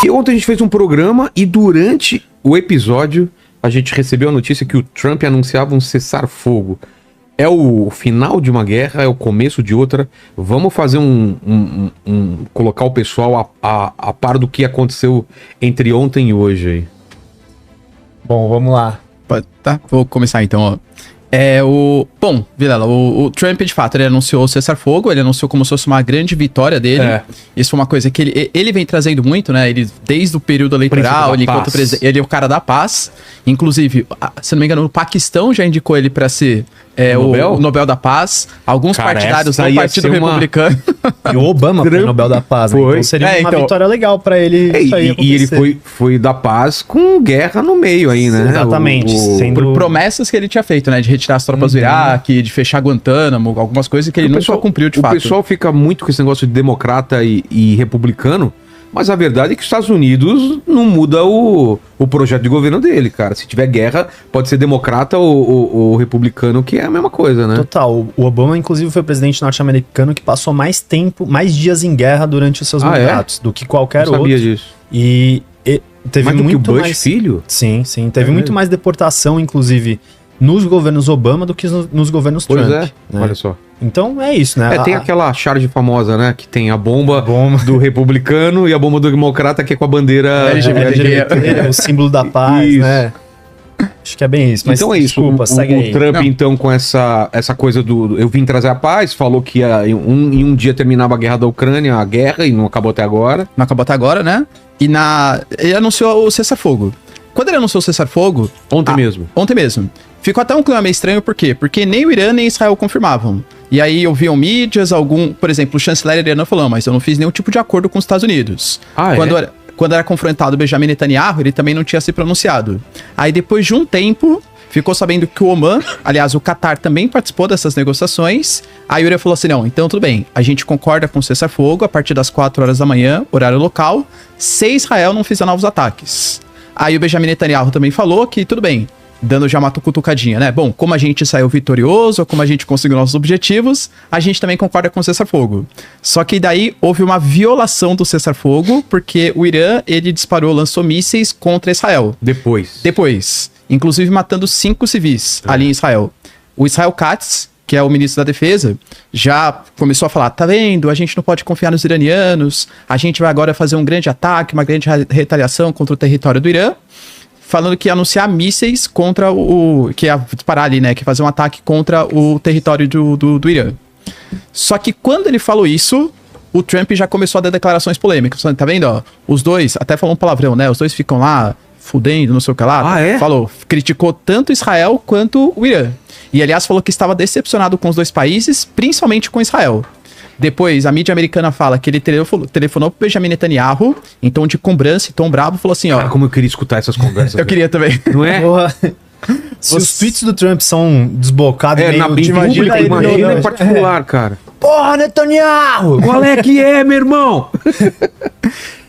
E ontem a gente fez um programa e durante o episódio a gente recebeu a notícia que o Trump anunciava um cessar-fogo. É o final de uma guerra, é o começo de outra. Vamos fazer colocar o pessoal a par do que aconteceu entre ontem e hoje aí. Bom, vamos lá. Tá, vou começar então, ó. Bom, Vilela, o Trump, de fato, ele anunciou o cessar-fogo, ele anunciou como se fosse uma grande vitória dele. Isso foi uma coisa que ele vem trazendo muito, né? Ele, desde o período eleitoral, ele é o cara da paz. Inclusive, se não me engano, o Paquistão já indicou ele para ser o Nobel da Paz. Alguns partidários do Partido Republicano. E o Obama foi o Nobel da Paz, né? Então seria uma vitória legal para ele. E ele foi da paz com guerra no meio aí, né? Exatamente. Por promessas que ele tinha feito, né? De retirar as tropas do Iraque, de fechar Guantánamo, algumas coisas que ele nunca cumpriu de fato. O pessoal fica muito com esse negócio de democrata e republicano, mas a verdade é que os Estados Unidos não muda o projeto de governo dele, cara. Se tiver guerra, pode ser democrata ou republicano, que é a mesma coisa, né? Total. O Obama, inclusive, foi o presidente norte-americano que passou mais dias em guerra durante os seus mandatos do que qualquer outro. Eu sabia disso. E teve mais do muito que o Bush, mais filho? Sim. Teve muito mais deportação, inclusive, nos governos Obama do que nos governos Trump. Pois é, né? Olha só. Então é isso, né? Tem aquela charge famosa, né? Que tem a bomba do republicano e a bomba do democrata, que é com a bandeira LGBT, o símbolo da paz, isso. Né? Acho que é bem isso. Mas então é isso. Desculpa, segue aí. O Trump, então, com essa coisa do eu vim trazer a paz, falou que em um dia terminava a guerra da Ucrânia, a guerra, e não acabou até agora. Não acabou até agora, né? Ele anunciou o cessar-fogo. Quando ele anunciou o cessar-fogo... Ontem mesmo. Ficou até um clima meio estranho, por quê? Porque nem o Irã nem Israel confirmavam. E aí ouviam mídias, por exemplo, o chanceler iraniano falou, mas eu não fiz nenhum tipo de acordo com os Estados Unidos. Quando era confrontado o Benjamin Netanyahu, ele também não tinha se pronunciado. Aí depois de um tempo, ficou sabendo que o Oman, aliás, o Qatar também participou dessas negociações. Aí o Irã falou assim, não, então tudo bem, a gente concorda com o cessar-fogo a partir das 4 horas da manhã, horário local, se Israel não fizer novos ataques. Aí o Benjamin Netanyahu também falou que tudo bem, dando já uma cutucadinha, né? Bom, como a gente saiu vitorioso, como a gente conseguiu nossos objetivos, a gente também concorda com o cessar-fogo. Só que daí houve uma violação do cessar-fogo, porque o Irã, ele lançou mísseis contra Israel. Depois. Inclusive matando 5 civis ali em Israel. O Israel Katz, que é o ministro da Defesa, já começou a falar, tá vendo, a gente não pode confiar nos iranianos, a gente vai agora fazer um grande ataque, uma grande retaliação contra o território do Irã, falando que ia anunciar mísseis contra que ia disparar ali, né, que ia fazer um ataque contra o território do Irã. Só que quando ele falou isso, o Trump já começou a dar declarações polêmicas, falando, tá vendo, ó, os dois, até falou um palavrão, né, os dois ficam lá, fudendo, não sei o que lá, falou, criticou tanto Israel quanto o Irã. E, aliás, falou que estava decepcionado com os dois países, principalmente com Israel. Depois, a mídia americana fala que ele telefonou pro Benjamin Netanyahu, em tom de cobrança, em tom brabo, falou assim, ó... Cara, como eu queria escutar essas conversas. Eu queria também. Não é? Se os tweets do Trump são desbocados meio... Imagina em particular, cara. Porra, Netanyahu! Qual é que é, meu irmão?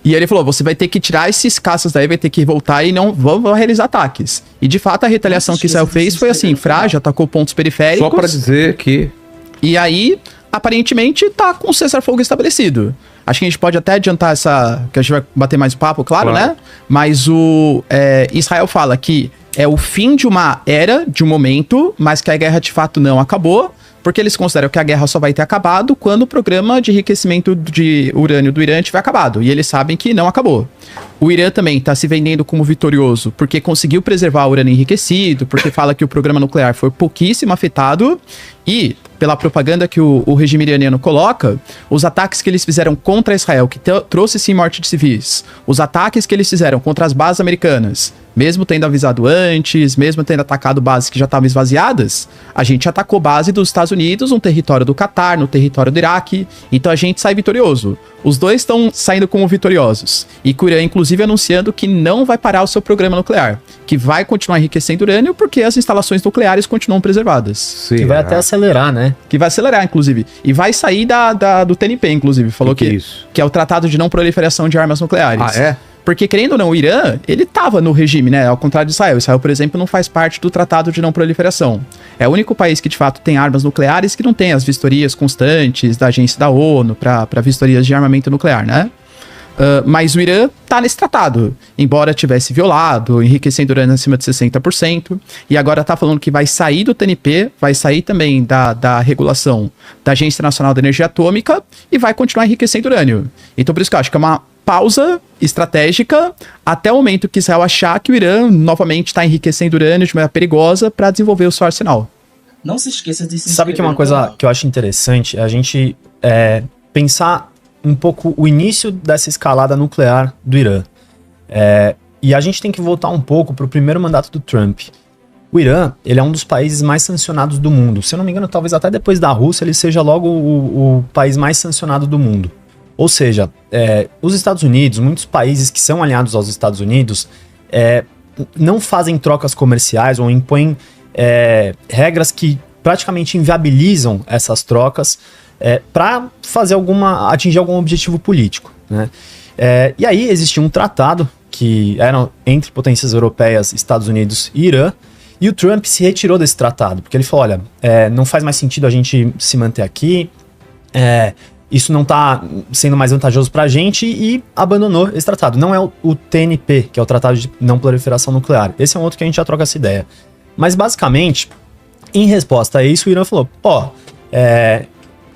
E ele falou, você vai ter que tirar esses caças daí, vai ter que voltar e não vão realizar ataques. E de fato a retaliação que Israel fez foi assim, frágil, atacou pontos periféricos. Só pra dizer que... E aí, aparentemente, tá com o cessar-fogo estabelecido. Acho que a gente pode até adiantar que a gente vai bater mais o papo, claro. Né? Mas Israel fala que é o fim de uma era, de um momento, mas que a guerra de fato não acabou, porque eles consideram que a guerra só vai ter acabado quando o programa de enriquecimento de urânio do Irã tiver acabado. E eles sabem que não acabou. O Irã também está se vendendo como vitorioso porque conseguiu preservar o urânio enriquecido, porque fala que o programa nuclear foi pouquíssimo afetado e, pela propaganda que o regime iraniano coloca, os ataques que eles fizeram contra Israel, que trouxe sim morte de civis, os ataques que eles fizeram contra as bases americanas, mesmo tendo avisado antes, mesmo tendo atacado bases que já estavam esvaziadas, a gente atacou base dos Estados Unidos, no território do Qatar, no território do Iraque, então a gente sai vitorioso. Os dois estão saindo como vitoriosos. E o Irã, inclusive, anunciando que não vai parar o seu programa nuclear, que vai continuar enriquecendo urânio porque as instalações nucleares continuam preservadas. Sim, que vai até acelerar, né? Que vai acelerar, inclusive. E vai sair do TNP, inclusive. Falou que é o Tratado de Não Proliferação de Armas Nucleares. Ah, é? Porque, querendo ou não, o Irã, ele tava no regime, né? Ao contrário de Israel. Israel, por exemplo, não faz parte do Tratado de Não Proliferação. É o único país que, de fato, tem armas nucleares que não tem as vistorias constantes da agência da ONU para vistorias de armamento nuclear, né? Mas o Irã tá nesse tratado, embora tivesse violado, enriquecendo urânio acima de 60%, e agora tá falando que vai sair do TNP, vai sair também da regulação da Agência Internacional da Energia Atômica e vai continuar enriquecendo urânio. Então por isso que eu acho que é uma pausa estratégica até o momento que Israel achar que o Irã novamente está enriquecendo urânio de maneira perigosa para desenvolver o seu arsenal. Não se esqueça de se Sabe que uma coisa que eu acho interessante é a gente pensar um pouco o início dessa escalada nuclear do Irã. E a gente tem que voltar um pouco para o primeiro mandato do Trump. O Irã, ele é um dos países mais sancionados do mundo. Se eu não me engano, talvez até depois da Rússia, ele seja logo o país mais sancionado do mundo. Ou seja, os Estados Unidos, muitos países que são aliados aos Estados Unidos, não fazem trocas comerciais ou impõem regras que praticamente inviabilizam essas trocas para atingir algum objetivo político, né? E aí existia um tratado que era entre potências europeias, Estados Unidos e Irã, e o Trump se retirou desse tratado, porque ele falou, olha, não faz mais sentido a gente se manter aqui, isso não está sendo mais vantajoso para a gente, e abandonou esse tratado. Não é o TNP, que é o Tratado de Não Proliferação Nuclear. Esse é um outro que a gente já troca essa ideia. Mas basicamente, em resposta a isso, o Irã falou,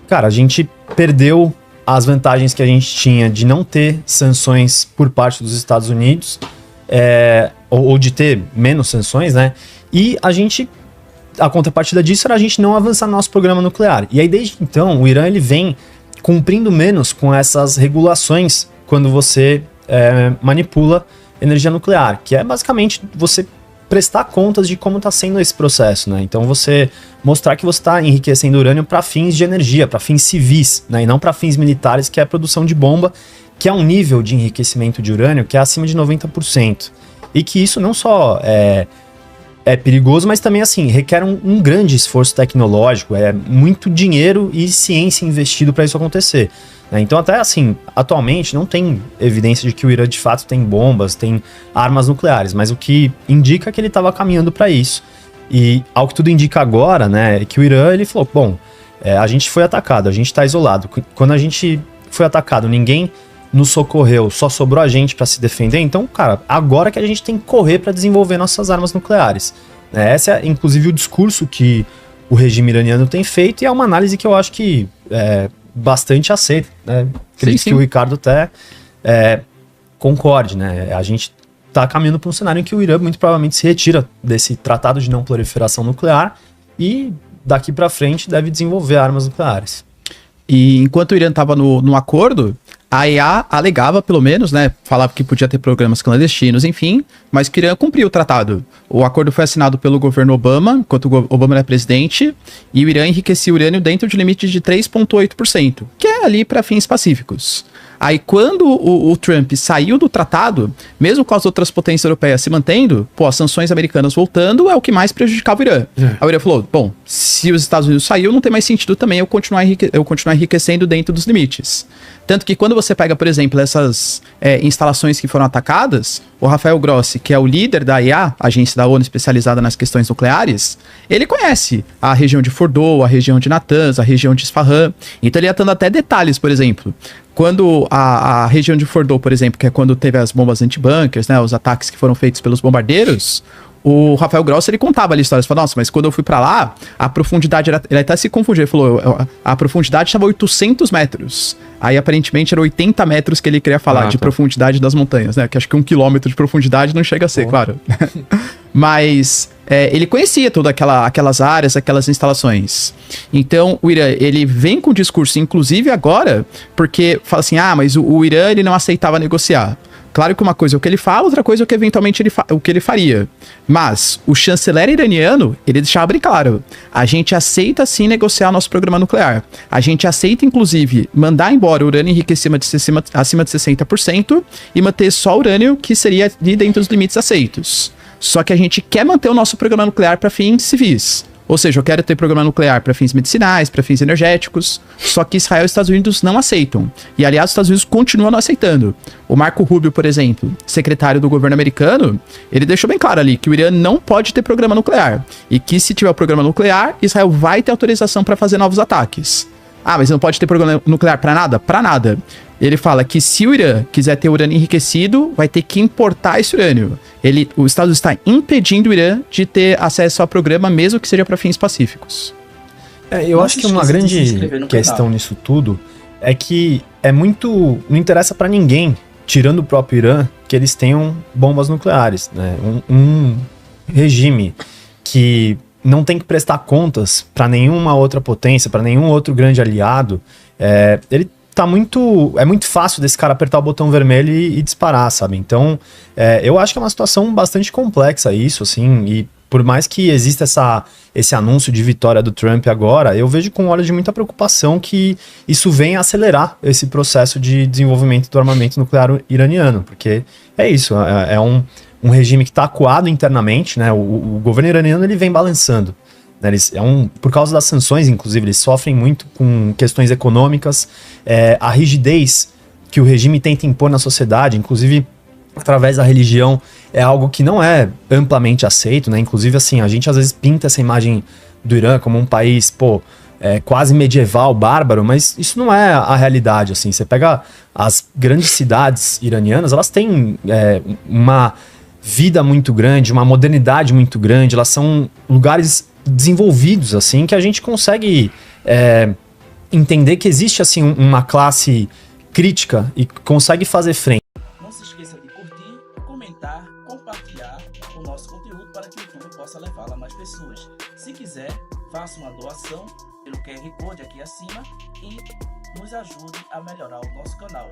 cara, a gente perdeu as vantagens que a gente tinha de não ter sanções por parte dos Estados Unidos, ou de ter menos sanções, né? E a contrapartida disso era a gente não avançar no nosso programa nuclear. E aí, desde então, o Irã ele vem cumprindo menos com essas regulações quando você manipula energia nuclear, que é basicamente você prestar contas de como está sendo esse processo, né? Então você mostrar que você está enriquecendo urânio para fins de energia, para fins civis, né? E não para fins militares, que é a produção de bomba, que é um nível de enriquecimento de urânio que é acima de 90%. E que isso não só é perigoso, mas também assim requer um grande esforço tecnológico, muito dinheiro e ciência investido para isso acontecer. Então até assim, atualmente não tem evidência de que o Irã de fato tem bombas, tem armas nucleares, mas o que indica é que ele estava caminhando para isso. E ao que tudo indica agora, né, é que o Irã ele falou, bom, a gente foi atacado, a gente está isolado. Quando a gente foi atacado, ninguém nos socorreu, só sobrou a gente para se defender. Então, cara, agora que a gente tem que correr para desenvolver nossas armas nucleares. Esse é inclusive o discurso que o regime iraniano tem feito, e é uma análise que eu acho que bastante aceito, né? Acredito que o Ricardo até concorde, né? A gente está caminhando para um cenário em que o Irã muito provavelmente se retira desse tratado de não proliferação nuclear e daqui para frente deve desenvolver armas nucleares. E enquanto o Irã estava no acordo, a EA alegava, pelo menos, né, falava que podia ter programas clandestinos, enfim, mas que o Irã cumpriu o tratado. O acordo foi assinado pelo governo Obama, enquanto o Obama era presidente, e o Irã enriquecia o urânio dentro de limite de 3,8%, que é ali para fins pacíficos. Aí quando o Trump saiu do tratado, mesmo com as outras potências europeias se mantendo, as sanções americanas voltando é o que mais prejudicava o Irã. Aí o Irã falou, bom, se os Estados Unidos saiu, não tem mais sentido também eu continuar enriquecendo dentro dos limites. Tanto que quando você pega, por exemplo, essas instalações que foram atacadas, o Rafael Grossi, que é o líder da IEA, agência da ONU especializada nas questões nucleares, ele conhece a região de Fordow, a região de Natanz, a região de Isfahan. Então ele ia dando até detalhes, por exemplo. Quando a região de Fordow, por exemplo, que é quando teve as bombas anti-bunkers, né, os ataques que foram feitos pelos bombardeiros, o Rafael Grossi, ele contava ali histórias, falou, nossa, mas quando eu fui pra lá, a profundidade era... Ele até se confundiu, ele falou, a profundidade estava 800 metros. Aí, aparentemente, era 80 metros que ele queria falar de profundidade das montanhas, né? Que acho que 1 quilômetro de profundidade não chega a ser, claro. Mas ele conhecia todas aquelas áreas, aquelas instalações. Então, o Irã, ele vem com o discurso, inclusive agora, porque fala assim, mas o Irã, ele não aceitava negociar. Claro que uma coisa é o que ele fala, outra coisa é o que eventualmente o que ele faria. Mas o chanceler iraniano, ele deixava bem claro, a gente aceita sim negociar nosso programa nuclear. A gente aceita, inclusive, mandar embora o urânio enriquecido acima de 60% e manter só o urânio que seria ali dentro dos limites aceitos. Só que a gente quer manter o nosso programa nuclear para fins civis. Ou seja, eu quero ter programa nuclear para fins medicinais, para fins energéticos, só que Israel e Estados Unidos não aceitam. E, aliás, os Estados Unidos continuam não aceitando. O Marco Rubio, por exemplo, secretário do governo americano, ele deixou bem claro ali que o Irã não pode ter programa nuclear. E que se tiver o programa nuclear, Israel vai ter autorização para fazer novos ataques. Ah, mas não pode ter programa nuclear pra nada? Pra nada. Ele fala que se o Irã quiser ter urânio enriquecido, vai ter que importar esse urânio. Os Estados Unidos está impedindo o Irã de ter acesso ao programa, mesmo que seja para fins pacíficos. Eu acho que uma grande questão nisso tudo é que não interessa para ninguém, tirando o próprio Irã, que eles tenham bombas nucleares, né? Um regime que não tem que prestar contas para nenhuma outra potência, para nenhum outro grande aliado, ele é muito fácil desse cara apertar o botão vermelho e disparar, sabe? Então, eu acho que é uma situação bastante complexa isso, assim, e por mais que exista esse anúncio de vitória do Trump agora, eu vejo com olhos de muita preocupação que isso venha acelerar esse processo de desenvolvimento do armamento nuclear iraniano, porque é isso, é um regime que está acuado internamente, né? O governo iraniano ele vem balançando. Né? Por causa das sanções, inclusive, eles sofrem muito com questões econômicas, a rigidez que o regime tenta impor na sociedade, inclusive através da religião, é algo que não é amplamente aceito, né? Inclusive, assim, a gente às vezes pinta essa imagem do Irã como um país, quase medieval, bárbaro, mas isso não é a realidade, assim. Você pega as grandes cidades iranianas, elas têm uma vida muito grande, uma modernidade muito grande, elas são lugares desenvolvidos, assim, que a gente consegue entender que existe, assim, uma classe crítica e consegue fazer frente. Não se esqueça de curtir, comentar, compartilhar o nosso conteúdo para que o YouTube possa levá-lo a mais pessoas. Se quiser, faça uma doação pelo QR Code aqui acima e nos ajude a melhorar o nosso canal.